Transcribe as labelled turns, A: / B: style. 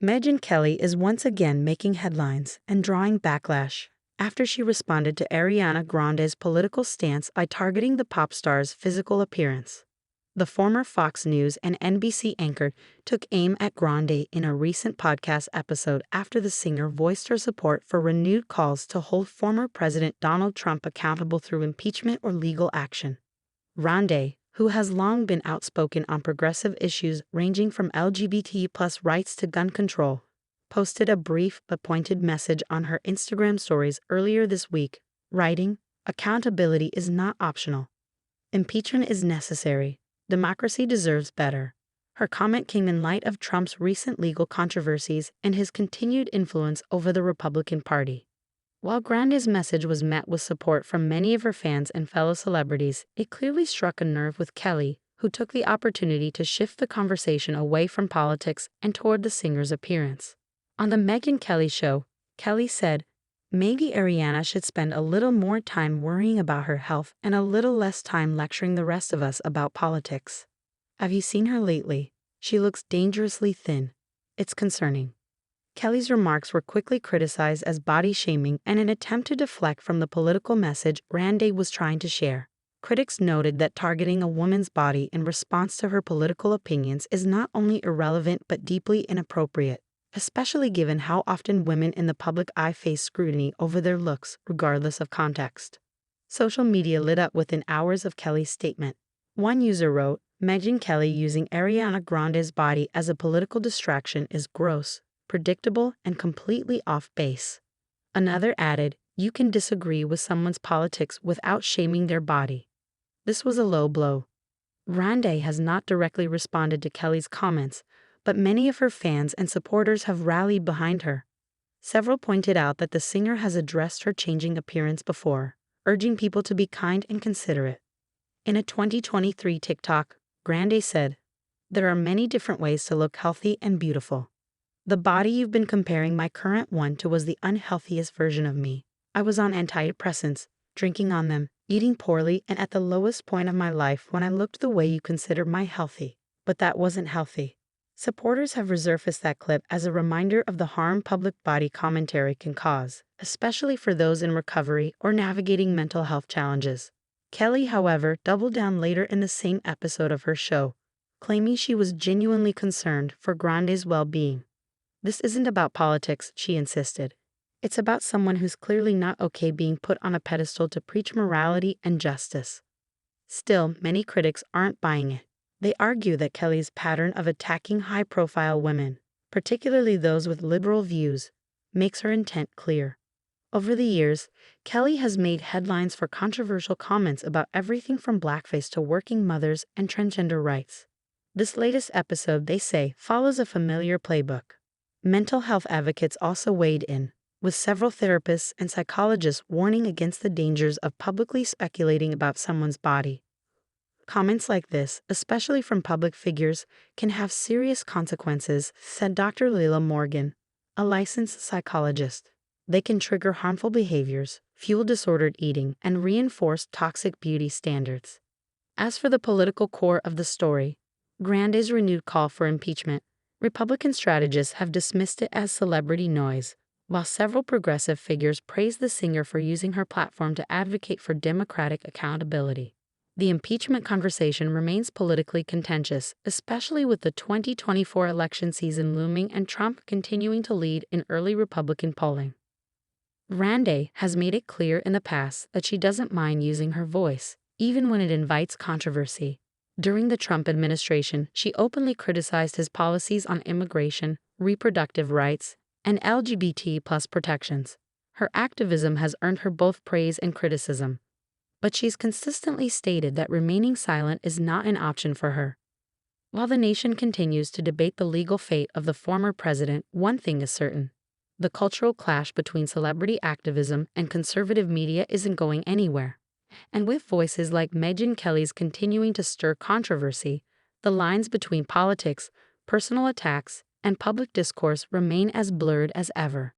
A: Megyn Kelly is once again making headlines and drawing backlash after she responded to Ariana Grande's political stance by targeting the pop star's physical appearance. The former Fox News and NBC anchor took aim at Grande in a recent podcast episode after the singer voiced her support for renewed calls to hold former President Donald Trump accountable through impeachment or legal action. Grande, who has long been outspoken on progressive issues ranging from LGBT+ rights to gun control, posted a brief but pointed message on her Instagram stories earlier this week, writing, "Accountability is not optional. Impeachment is necessary. Democracy deserves better." Her comment came in light of Trump's recent legal controversies and his continued influence over the Republican Party. While Grande's message was met with support from many of her fans and fellow celebrities, it clearly struck a nerve with Kelly, who took the opportunity to shift the conversation away from politics and toward the singer's appearance. On the Megyn Kelly Show, Kelly said, "Maybe Ariana should spend a little more time worrying about her health and a little less time lecturing the rest of us about politics. Have you seen her lately? She looks dangerously thin. It's concerning." Kelly's remarks were quickly criticized as body shaming and an attempt to deflect from the political message Grande was trying to share. Critics noted that targeting a woman's body in response to her political opinions is not only irrelevant but deeply inappropriate, especially given how often women in the public eye face scrutiny over their looks, regardless of context. Social media lit up within hours of Kelly's statement. One user wrote, "Megyn Kelly using Ariana Grande's body as a political distraction is gross, predictable, and completely off base." Another added, "You can disagree with someone's politics without shaming their body." This was a low blow. Grande has not directly responded to Kelly's comments, but many of her fans and supporters have rallied behind her. Several pointed out that the singer has addressed her changing appearance before, urging people to be kind and considerate. In a 2023 TikTok, Grande said, "There are many different ways to look healthy and beautiful. The body you've been comparing my current one to was the unhealthiest version of me. I was on antidepressants, drinking on them, eating poorly, and at the lowest point of my life when I looked the way you consider my healthy. But that wasn't healthy." Supporters have resurfaced that clip as a reminder of the harm public body commentary can cause, especially for those in recovery or navigating mental health challenges. Kelly, however, doubled down later in the same episode of her show, claiming she was genuinely concerned for Grande's well-being. "This isn't about politics," she insisted. "It's about someone who's clearly not okay being put on a pedestal to preach morality and justice." Still, many critics aren't buying it. They argue that Kelly's pattern of attacking high-profile women, particularly those with liberal views, makes her intent clear. Over the years, Kelly has made headlines for controversial comments about everything from blackface to working mothers and transgender rights. This latest episode, they say, follows a familiar playbook. Mental health advocates also weighed in, with several therapists and psychologists warning against the dangers of publicly speculating about someone's body. Comments like this, especially from public figures, can have serious consequences, said Dr. Lila Morgan, a licensed psychologist. They can trigger harmful behaviors, fuel disordered eating, and reinforce toxic beauty standards. As for the political core of the story, Grande's renewed call for impeachment, Republican strategists have dismissed it as celebrity noise, while several progressive figures praise the singer for using her platform to advocate for democratic accountability. The impeachment conversation remains politically contentious, especially with the 2024 election season looming and Trump continuing to lead in early Republican polling. Grande has made it clear in the past that she doesn't mind using her voice, even when it invites controversy. During the Trump administration, she openly criticized his policies on immigration, reproductive rights, and LGBT+ protections. Her activism has earned her both praise and criticism. But she's consistently stated that remaining silent is not an option for her. While the nation continues to debate the legal fate of the former president, one thing is certain. The cultural clash between celebrity activism and conservative media isn't going anywhere. And with voices like Megyn Kelly's continuing to stir controversy, the lines between politics, personal attacks, and public discourse remain as blurred as ever.